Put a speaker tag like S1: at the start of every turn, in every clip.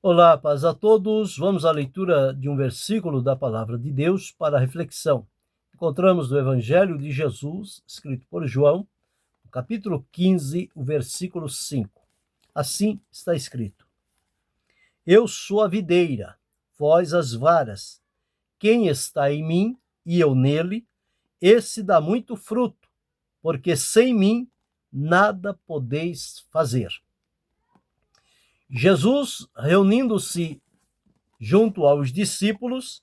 S1: Olá, paz a todos. Vamos à leitura de um versículo da Palavra de Deus para a reflexão. Encontramos no Evangelho de Jesus, escrito por João, no capítulo 15, o versículo 5. Assim está escrito: Eu sou a videira, vós as varas. Quem está em mim e eu nele, esse dá muito fruto, porque sem mim nada podeis fazer. Jesus, reunindo-se junto aos discípulos,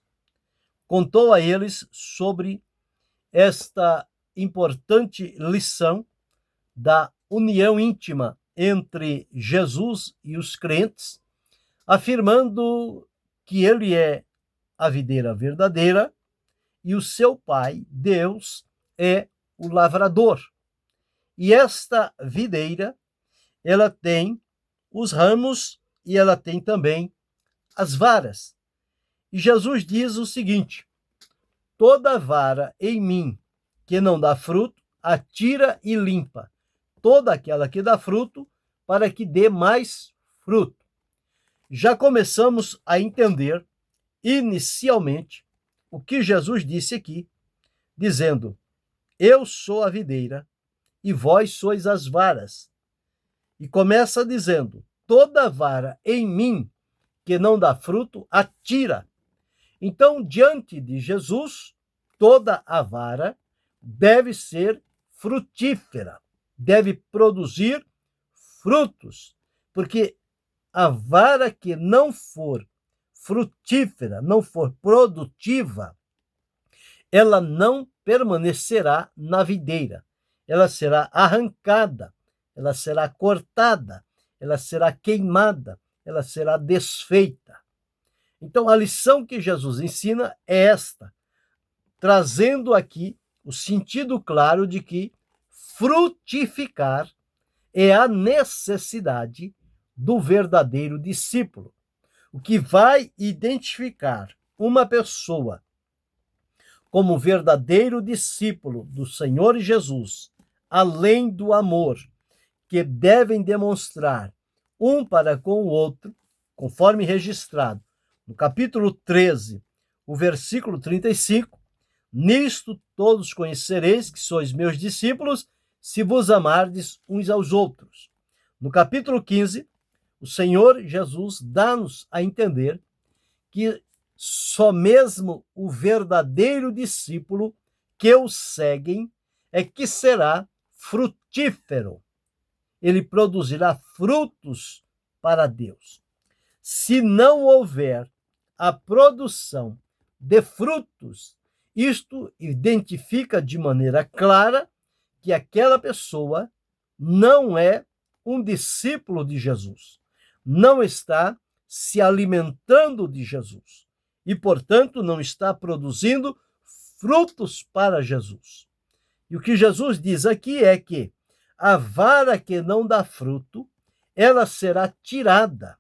S1: contou a eles sobre esta importante lição da união íntima entre Jesus e os crentes, afirmando que ele é a videira verdadeira e o seu pai, Deus, é o lavrador. E esta videira, ela tem os ramos e ela tem também as varas. E Jesus diz o seguinte: toda vara em mim que não dá fruto, atira e limpa toda aquela que dá fruto, para que dê mais fruto. Já começamos a entender inicialmente o que Jesus disse aqui, dizendo: eu sou a videira e vós sois as varas. E começa dizendo: toda vara em mim que não dá fruto, atira. Então, diante de Jesus, toda a vara deve ser frutífera, deve produzir frutos, porque a vara que não for frutífera, não for produtiva, ela não permanecerá na videira. Ela será arrancada, ela será cortada, ela será queimada, ela será desfeita. Então, a lição que Jesus ensina é esta, trazendo aqui o sentido claro de que frutificar é a necessidade do verdadeiro discípulo. O que vai identificar uma pessoa como verdadeiro discípulo do Senhor Jesus, além do amor que devem demonstrar um para com o outro, conforme registrado no capítulo 13, o versículo 35, nisto todos conhecereis que sois meus discípulos, se vos amardes uns aos outros. No capítulo 15, o Senhor Jesus dá-nos a entender que só mesmo o verdadeiro discípulo que o seguem é que será frutífero. Ele produzirá frutos para Deus. Se não houver a produção de frutos, isto identifica de maneira clara que aquela pessoa não é um discípulo de Jesus, não está se alimentando de Jesus e, portanto, não está produzindo frutos para Jesus. E o que Jesus diz aqui é que a vara que não dá fruto, ela será tirada,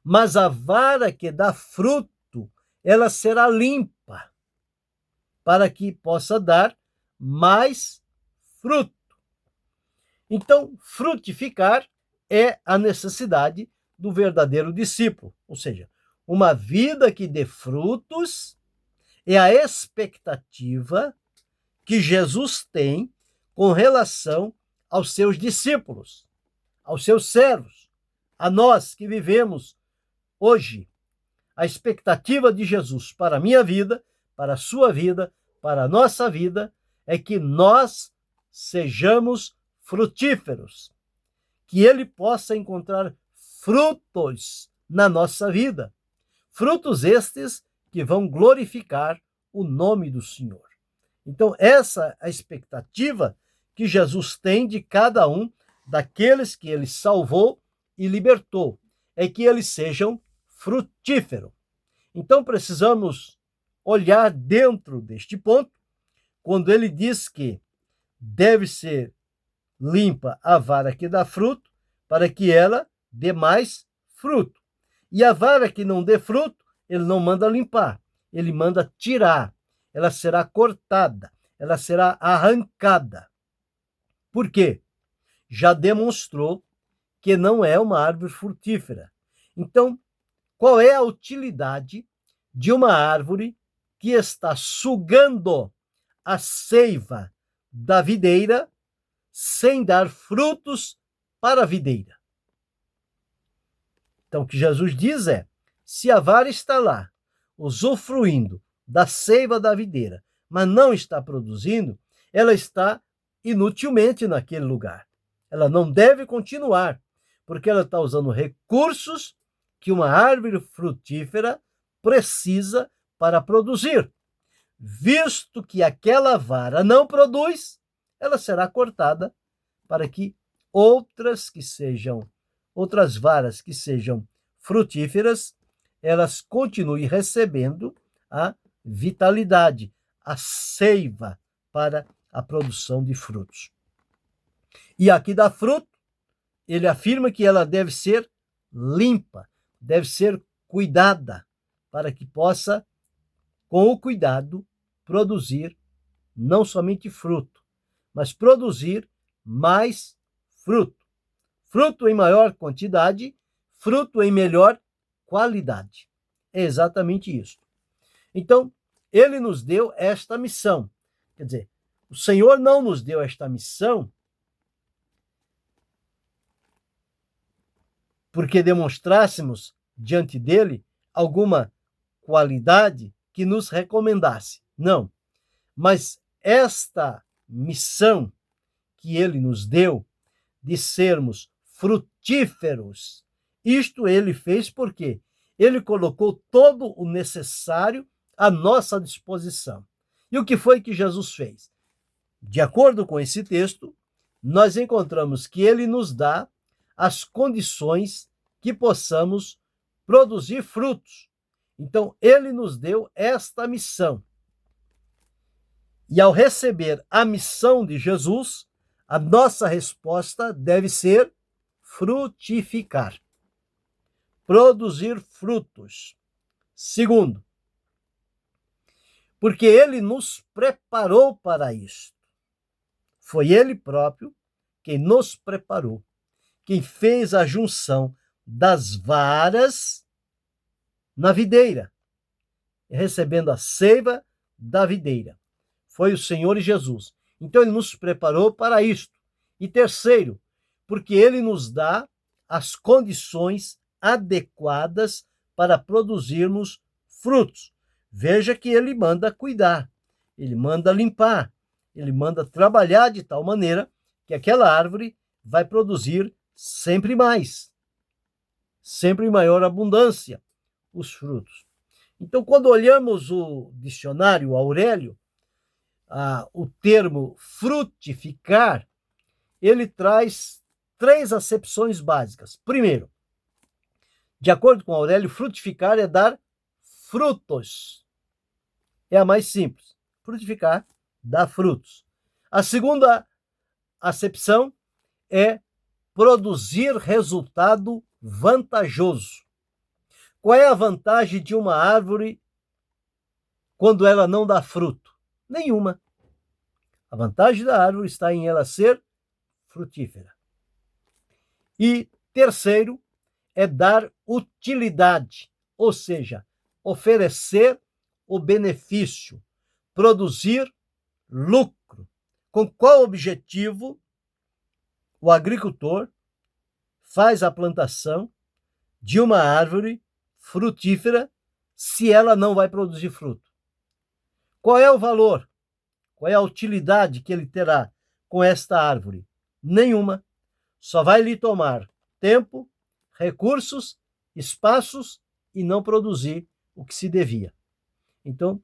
S1: mas a vara que dá fruto, ela será limpa, para que possa dar mais fruto. Então, frutificar é a necessidade do verdadeiro discípulo, ou seja, uma vida que dê frutos é a expectativa que Jesus tem com relação aos seus discípulos, aos seus servos, a nós que vivemos hoje. A expectativa de Jesus para a minha vida, para a sua vida, para a nossa vida, é que nós sejamos frutíferos, que ele possa encontrar frutos na nossa vida, frutos estes que vão glorificar o nome do Senhor. Então, essa é a expectativa que Jesus tem de cada um daqueles que ele salvou e libertou, é que eles sejam frutíferos. Então, precisamos olhar dentro deste ponto, quando ele diz que deve ser limpa a vara que dá fruto, para que ela dê mais fruto. E a vara que não dê fruto, ele não manda limpar, ele manda tirar. Ela será cortada, ela será arrancada. Por quê? Já demonstrou que não é uma árvore frutífera. Então, qual é a utilidade de uma árvore que está sugando a seiva da videira sem dar frutos para a videira? Então, o que Jesus diz é: se a vara está lá, usufruindo da seiva da videira, mas não está produzindo, ela está inutilmente naquele lugar. Ela não deve continuar, porque ela está usando recursos que uma árvore frutífera precisa para produzir. Visto que aquela vara não produz, ela será cortada para que outras varas que sejam frutíferas, elas continuem recebendo a vitalidade, a seiva para a produção de frutos. E aqui dá fruto, ele afirma que ela deve ser limpa, deve ser cuidada, para que possa, com o cuidado, produzir não somente fruto, mas produzir mais fruto. Fruto em maior quantidade, fruto em melhor qualidade. É exatamente isso. Então, ele nos deu esta missão. Quer dizer, o Senhor não nos deu esta missão porque demonstrássemos diante dele alguma qualidade que nos recomendasse. Não. Mas esta missão que ele nos deu de sermos frutíferos, isto ele fez porque ele colocou todo o necessário à nossa disposição. E o que foi que Jesus fez? De acordo com esse texto, nós encontramos que ele nos dá as condições que possamos produzir frutos. Então, ele nos deu esta missão. E ao receber a missão de Jesus, a nossa resposta deve ser frutificar, produzir frutos. Segundo, porque ele nos preparou para isso. Foi ele próprio quem nos preparou, quem fez a junção das varas na videira, recebendo a seiva da videira. Foi o Senhor Jesus. Então, ele nos preparou para isto. E terceiro, porque ele nos dá as condições adequadas para produzirmos frutos. Veja que ele manda cuidar, ele manda limpar, ele manda trabalhar de tal maneira que aquela árvore vai produzir sempre mais, sempre em maior abundância, os frutos. Então, quando olhamos o dicionário Aurélio, o termo frutificar, ele traz 3 acepções básicas. Primeiro, de acordo com Aurélio, frutificar é dar frutos. É a mais simples. Frutificar, dá frutos. A segunda acepção é produzir resultado vantajoso. Qual é a vantagem de uma árvore quando ela não dá fruto? Nenhuma. A vantagem da árvore está em ela ser frutífera. E terceiro, é dar utilidade, ou seja, oferecer o benefício, produzir lucro. Com qual objetivo o agricultor faz a plantação de uma árvore frutífera se ela não vai produzir fruto? Qual é o valor? Qual é a utilidade que ele terá com esta árvore? Nenhuma. Só vai lhe tomar tempo, recursos, espaços e não produzir o que se devia. Então,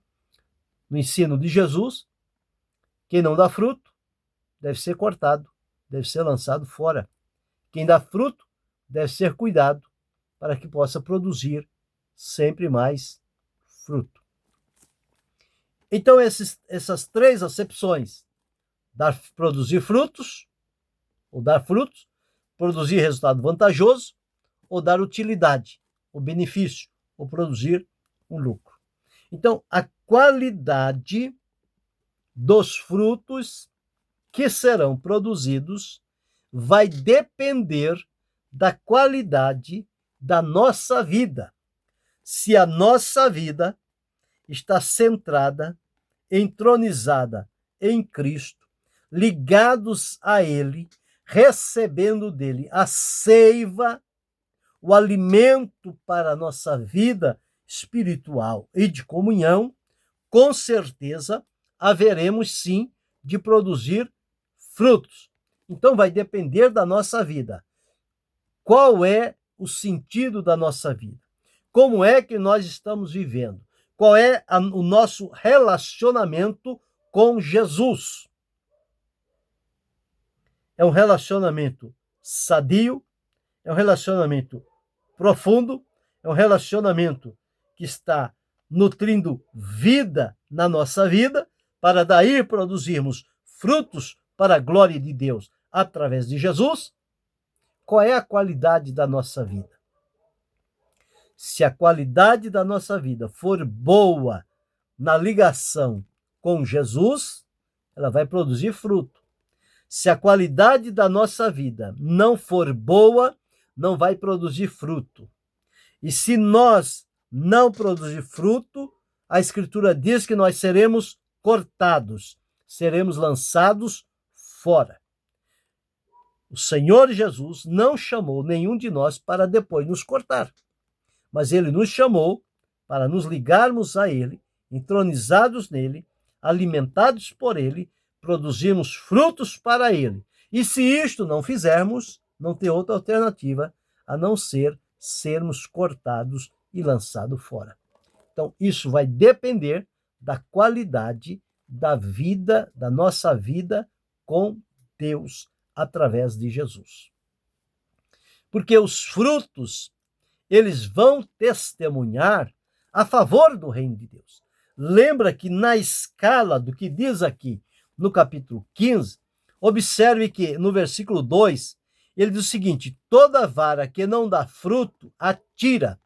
S1: no ensino de Jesus, quem não dá fruto deve ser cortado, deve ser lançado fora. Quem dá fruto deve ser cuidado para que possa produzir sempre mais fruto. Então, essas 3 acepções, produzir frutos, ou dar frutos, produzir resultado vantajoso, ou dar utilidade, ou benefício, ou produzir um lucro. Então, a qualidade dos frutos que serão produzidos vai depender da qualidade da nossa vida, se a nossa vida está centrada, entronizada em Cristo, ligados a Ele, recebendo dele a seiva, o alimento para a nossa vida espiritual e de comunhão, com certeza haveremos sim de produzir frutos. Então vai depender da nossa vida. Qual é o sentido da nossa vida? Como é que nós estamos vivendo? Qual é o nosso relacionamento com Jesus? É um relacionamento sadio, é um relacionamento profundo, é um relacionamento que está nutrindo vida na nossa vida, para daí produzirmos frutos para a glória de Deus através de Jesus. Qual é a qualidade da nossa vida? Se a qualidade da nossa vida for boa na ligação com Jesus, ela vai produzir fruto. Se a qualidade da nossa vida não for boa, não vai produzir fruto. E se nós não produzir fruto, a Escritura diz que nós seremos cortados, seremos lançados fora. O Senhor Jesus não chamou nenhum de nós para depois nos cortar, mas Ele nos chamou para nos ligarmos a Ele, entronizados nele, alimentados por Ele, produzirmos frutos para Ele. E se isto não fizermos, não tem outra alternativa a não ser sermos cortados e lançados fora. Então, isso vai depender da qualidade da vida, da nossa vida com Deus através de Jesus. Porque os frutos, eles vão testemunhar a favor do reino de Deus. Lembra que na escala do que diz aqui no capítulo 15, observe que no versículo 2, ele diz o seguinte: toda vara que não dá fruto, atira,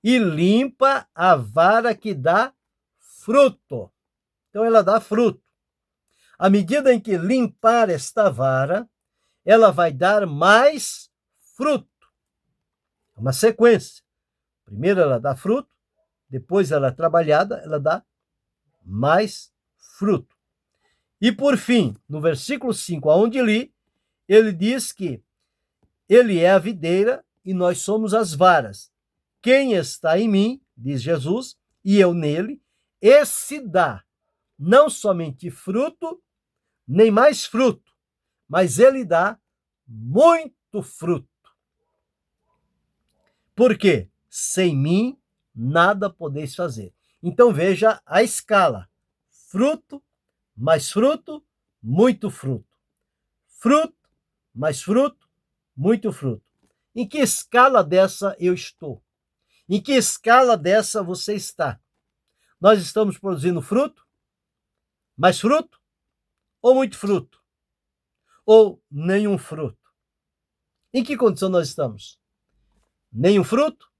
S1: e limpa a vara que dá fruto. Então ela dá fruto. À medida em que limpar esta vara, ela vai dar mais fruto. É uma sequência. Primeiro ela dá fruto, depois ela é trabalhada, ela dá mais fruto. E por fim, no versículo 5, aonde li, ele diz que ele é a videira e nós somos as varas. Quem está em mim, diz Jesus, e eu nele, esse dá não somente fruto, nem mais fruto, mas ele dá muito fruto. Por quê? Sem mim, nada podeis fazer. Então veja a escala: fruto, mais fruto, muito fruto. Fruto, mais fruto, muito fruto. Em que escala dessa eu estou? Em que escala dessa você está? Nós estamos produzindo fruto? Mais fruto? Ou muito fruto? Ou nenhum fruto? Em que condição nós estamos? Nenhum fruto,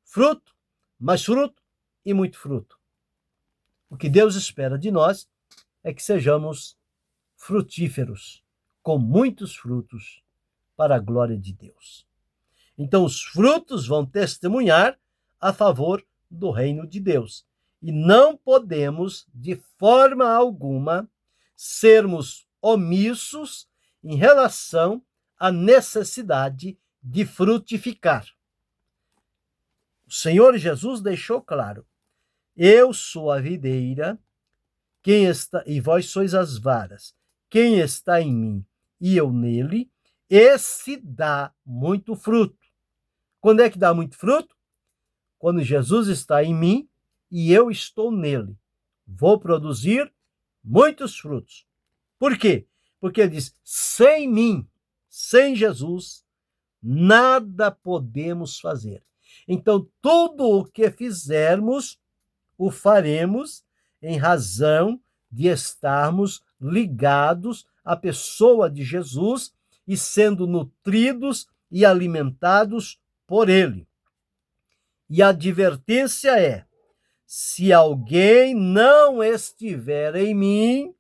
S1: fruto, mais fruto e muito fruto. O que Deus espera de nós é que sejamos frutíferos, com muitos frutos, para a glória de Deus. Então, os frutos vão testemunhar a favor do reino de Deus. E não podemos, de forma alguma, sermos omissos em relação à necessidade de frutificar. O Senhor Jesus deixou claro: eu sou a videira, quem está, e vós sois as varas. Quem está em mim e eu nele, esse dá muito fruto. Quando é que dá muito fruto? Quando Jesus está em mim e eu estou nele. Vou produzir muitos frutos. Por quê? Porque ele diz: sem mim, sem Jesus, nada podemos fazer. Então, tudo o que fizermos, o faremos em razão de estarmos ligados à pessoa de Jesus e sendo nutridos e alimentados por ele. E a advertência é: se alguém não estiver em mim,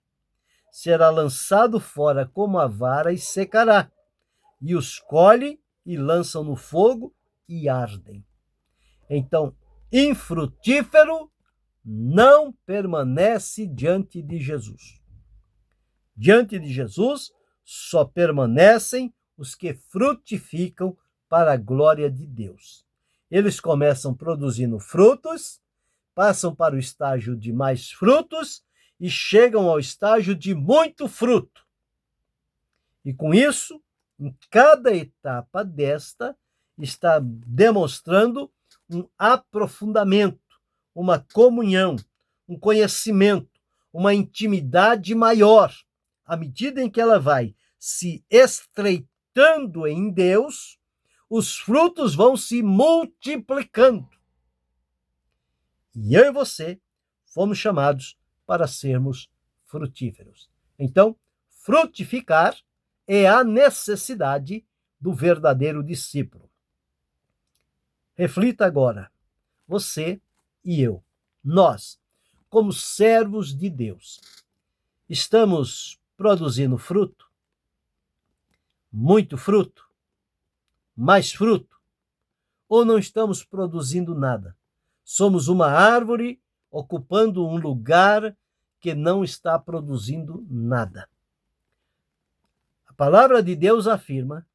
S1: será lançado fora como a vara e secará. E os colhem e lançam no fogo e ardem. Então, infrutífero não permanece diante de Jesus. Diante de Jesus só permanecem os que frutificam para a glória de Deus. Eles começam produzindo frutos, passam para o estágio de mais frutos e chegam ao estágio de muito fruto. E com isso, em cada etapa desta, está demonstrando um aprofundamento, uma comunhão, um conhecimento, uma intimidade maior. À medida em que ela vai se estreitando em Deus, os frutos vão se multiplicando. E eu e você fomos chamados para sermos frutíferos. Então, frutificar é a necessidade do verdadeiro discípulo. Reflita agora, você e eu, nós, como servos de Deus, estamos produzindo fruto? Muito fruto? Mais fruto? Ou não estamos produzindo nada? Somos uma árvore ocupando um lugar que não está produzindo nada. A palavra de Deus afirma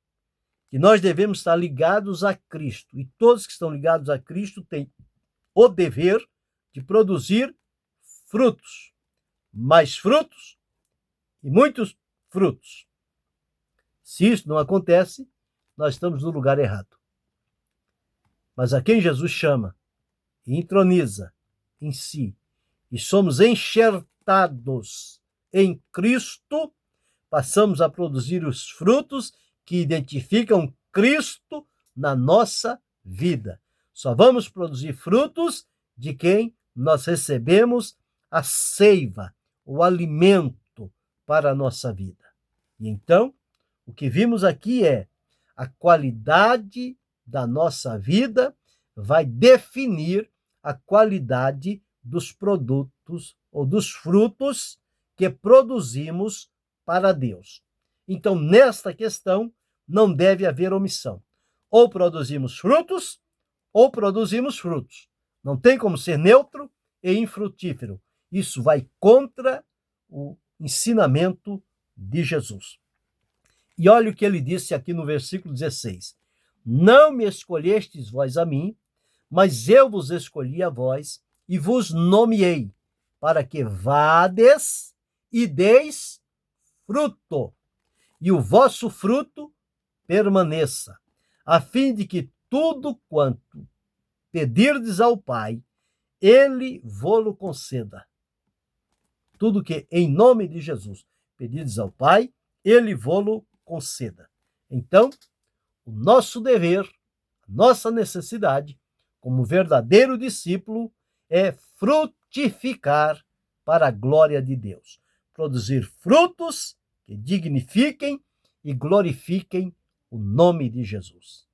S1: que nós devemos estar ligados a Cristo, e todos que estão ligados a Cristo têm o dever de produzir frutos, mais frutos e muitos frutos. Se isso não acontece, nós estamos no lugar errado. Mas a quem Jesus chama e entroniza em si, e somos enxertados em Cristo, passamos a produzir os frutos que identificam Cristo na nossa vida. Só vamos produzir frutos de quem nós recebemos a seiva, o alimento para a nossa vida. E então, o que vimos aqui é a qualidade da nossa vida vai definir a qualidade dos produtos ou dos frutos que produzimos para Deus. Então, nesta questão, não deve haver omissão. Ou produzimos frutos, ou produzimos frutos. Não tem como ser neutro e infrutífero. Isso vai contra o ensinamento de Jesus. E olha o que ele disse aqui no versículo 16. Não me escolhestes vós a mim, mas eu vos escolhi a vós e vos nomeei, para que vades e deis fruto, e o vosso fruto permaneça, a fim de que tudo quanto pedirdes ao Pai, ele vô-lo conceda. Tudo que em nome de Jesus pedirdes ao Pai, ele vô-lo conceda. Então, o nosso dever, a nossa necessidade, como verdadeiro discípulo, é frutificar para a glória de Deus. Produzir frutos que dignifiquem e glorifiquem o nome de Jesus.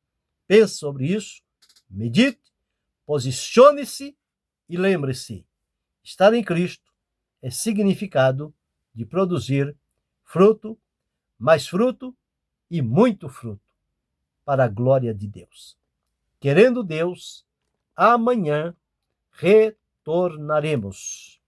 S1: Pense sobre isso, medite, posicione-se e lembre-se, estar em Cristo é significado de produzir fruto, mais fruto e muito fruto para a glória de Deus. Querendo Deus, amanhã retornaremos.